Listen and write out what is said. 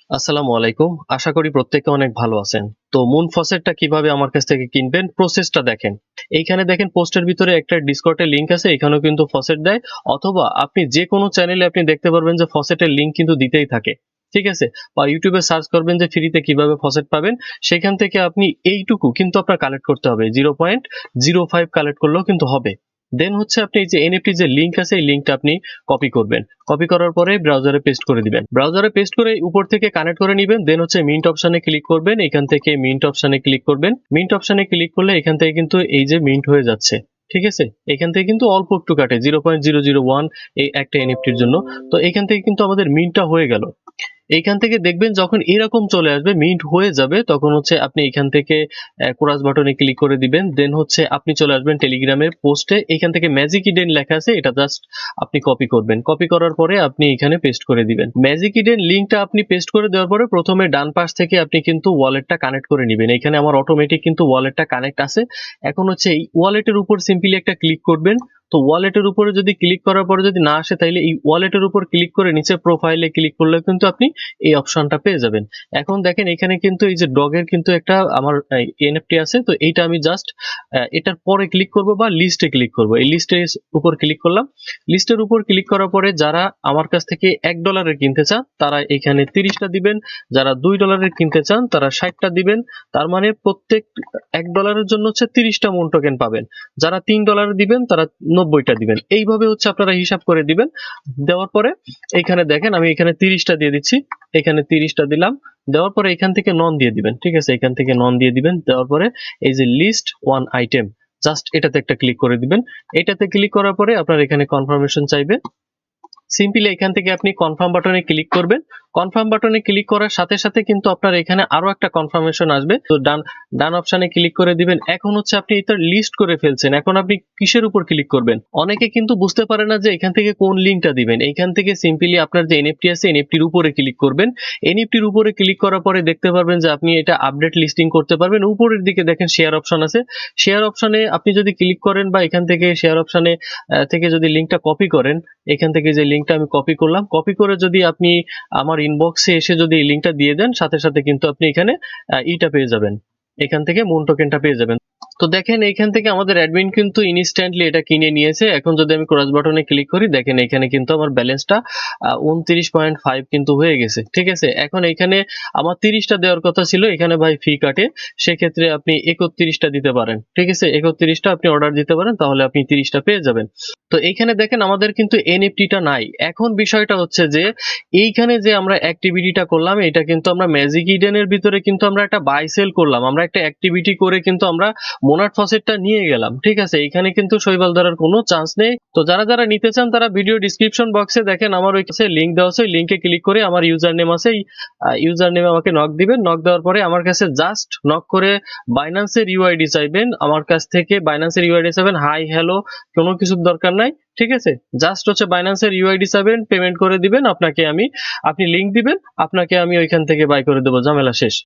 আসসালামু আলাইকুম। আশা করি প্রত্যেকে অনেক ভালো আছেন। তো মুন ফসেটটা কিভাবে আমার কাছ থেকে কিনবেন প্রসেসটা দেখেন। এইখানে দেখেন পোস্টের ভিতরে একটা ডিসকর্ডের লিংক আছে, এখানেও কিন্তু ফসেট দেয়, অথবা আপনি যে কোনো চ্যানেলে আপনি দেখতে পারবেন যে ফসেটের লিংক কিন্তু দিতেই থাকে। ঠিক আছে? বা ইউটিউবে সার্চ করবেন যে ফ্রিতে কিভাবে ফসেট পাবেন, সেখান থেকে আপনি এইটুকু কিন্তু আপনার কালেক্ট করতে হবে। 0.05 কালেক্ট করলেও কিন্তু হবে। দেন হচ্ছে আপনি এই যে এনএফটি যে লিংক আছে এই লিংকটা আপনি কপি করবেন। কপি করার পরে ব্রাউজারে পেস্ট করে দিবেন। ব্রাউজারে পেস্ট করে উপর থেকে কানেক্ট করে নিবেন। দেন হচ্ছে মিন্ট অপশনে ক্লিক করবেন। এখান থেকে মিন্ট অপশনে ক্লিক করবেন। মিন্ট অপশনে ক্লিক করলে এখান থেকে কিন্তু এই যে মিন্ট হয়ে যাচ্ছে। ঠিক আছে? এখান থেকে কিন্তু অল্প একটু কাটে 0.001 এই একটা এনএফটির জন্য। তো এখান থেকে কিন্তু আমাদের মিন্টটা হয়ে গেল। এইখান থেকে দেখবেন যখন এরকম চলে আসবে, মিন্ট হয়ে যাবে, তখন হচ্ছে আপনি এখান থেকে কোরাস বাটনে ক্লিক করে দিবেন। দেন হচ্ছে আপনি চলে আসবেন টেলিগ্রামের পোস্টে। এখান থেকে ম্যাজিক ইডেন লেখা আছে, এটা জাস্ট আপনি কপি করবেন। কপি করার পরে আপনি এখানে পেস্ট করে দিবেন। ম্যাজিক ইডেন লিঙ্কটা আপনি পেস্ট করে দেওয়ার পরে প্রথমে ডান পাশ থেকে আপনি কিন্তু ওয়ালেটটা কানেক্ট করে নেবেন। এখানে আমার অটোমেটিক কিন্তু ওয়ালেটটা কানেক্ট আছে। এখন হচ্ছে এই ওয়ালেটের উপর সিম্পলি একটা ক্লিক করবেন। তো ওয়ালেটের উপরে যদি ক্লিক করার পরে যদি না আসে, তাহলে এই ওয়ালেটের উপর ক্লিক করে নিচে প্রোফাইলে ক্লিক করলে কিন্তু আপনি এই অপশনটা পেয়ে যাবেন। এখন দেখেন এখানে কিন্তু এই যে ডগের কিন্তু একটা আমার এনএফটি আছে, তো এইটা আমি জাস্ট এটার পরে ক্লিক করব বা লিস্টে ক্লিক করব। এই লিস্টের উপর ক্লিক করলাম। লিস্টের উপর ক্লিক করার পরে যারা আমার কাছ থেকে $1 কিনতে চান তারা এখানে 30টা দিবেন, যারা $2 কিনতে চান তারা 60টা দিবেন। তার মানে প্রত্যেক $1 জন্য হচ্ছে 30টা মুন টোকেন পাবেন। যারা $3 দিবেন তারা 90টা দিবেন। এইভাবে হচ্ছে আপনারা হিসাব করে দিবেন। দেওয়ার পরে এখানে দেখেন আমি এখানে 30টা দিয়ে দিচ্ছি। এখানে 30টা দিলাম। দেওয়ার পরে এখান থেকে নন দিয়ে দিবেন। ঠিক আছে? এখান থেকে নন দিয়ে দিবেন। দেওয়ার পরে এই যে লিস্ট ওয়ান আইটেম, জাস্ট এটাতে একটা ক্লিক করে দিবেন। এটাতে ক্লিক করার পরে আপনার এখানে কনফার্মেশন চাইবে। সিম্পলি এখান থেকে আপনি কনফার্ম বাটনে ক্লিক করবেন। কনফার্ম বাটনে ক্লিক করার সাথে সাথে কিন্তু আপনার এখানে আরো একটা কনফার্মেশন আসবে। তো ডান অপশনে ক্লিক করে দিবেন। এখন হচ্ছে আপনি এটা লিস্ট করে ফেলছেন, এখন আপনি কিসের উপর ক্লিক করবেন? অনেকে কিন্তু বুঝতে পারে না যে এখান থেকে কোন লিঙ্কটা দিবেন। এইখান থেকে সিম্পলি আপনার যে এনএফটি আছে এনএফটির উপরে ক্লিক করবেন। এনএফটির উপরে ক্লিক করার পরে দেখতে পারবেন যে আপনি এটা আপডেট লিস্টিং করতে পারবেন। উপরের দিকে দেখেন শেয়ার অপশন আছে। শেয়ার অপশনে আপনি যদি ক্লিক করেন বা এখান থেকে শেয়ার অপশনে থেকে যদি লিঙ্কটা কপি করেন, এখান থেকে যে লিঙ্কটা আমি কপি করলাম, কপি করে যদি আপনি আমার ইনবক্সে এসে যদি এই লিঙ্কটা দিয়ে দেন, সাথে সাথে কিন্তু আপনি এখানে ইটা পেয়ে যাবেন, এখান থেকে মুন টোকেনটা পেয়ে যাবেন। তো দেখেন এইখান থেকে আমাদের অ্যাডমিন কিন্তু ইনস্ট্যান্টলি এটা কিনে নিয়েছে। এখন যদি আমি ক্রস বাটনে ক্লিক করি, দেখেন এখানে কিন্তু আমার ব্যালেন্সটা 29.5 কিন্তু হয়ে গেছে। ঠিক আছে? এখন এখানে আমার 30টা দেওয়ার কথা ছিল, এখানে ভাই ফি কাটে, সেক্ষেত্রে আপনি 31টা দিতে পারেন। ঠিক আছে? 31টা আপনি অর্ডার দিতে পারেন, তাহলে আপনি 30টা পেয়ে যাবেন। তো এইখানে দেখেন আমাদের কিন্তু এনএফটিটা নাই। এখন বিষয়টা হচ্ছে যে এইখানে যে আমরা অ্যাক্টিভিটিটা করলাম, এটা কিন্তু আমরা ম্যাজিক ইডেনের ভিতরে কিন্তু আমরা একটা বাই সেল করলাম, আমরা একটা অ্যাক্টিভিটি করে কিন্তু আমরা মোনাট ফসেটটা নিয়ে গেলাম। ঠিক আছে? এখানে কিন্তু শৈবাল ধরার কোনো চান্স নেই। তো যারা যারা নিতে চান তারা ভিডিও ডিসক্রিপশন বক্সে দেখেন আমার ওই কাছে লিঙ্ক দেওয়া আছে, ওই লিঙ্কে ক্লিক করে আমার ইউজার নেম আছে, এই ইউজার নেমে আমাকে নক দিবেন। নক দেওয়ার পরে আমার কাছে জাস্ট নক করে বাইন্যান্সের ইউআইডি চাইবেন। আমার কাছ থেকে বাইন্যান্সের ইউআইডি চাইবেন, হাই হ্যালো কোনো কিছুর দরকার নাই। ঠিক আছে? জাস্ট হচ্ছে বাইন্যান্সের ইউআইডি চাইবেন, পেমেন্ট করে দিবেন। আপনি লিঙ্ক দিবেন, আপনাকে আমি ওইখান থেকে বাই করে দেবো, ঝামেলা শেষ।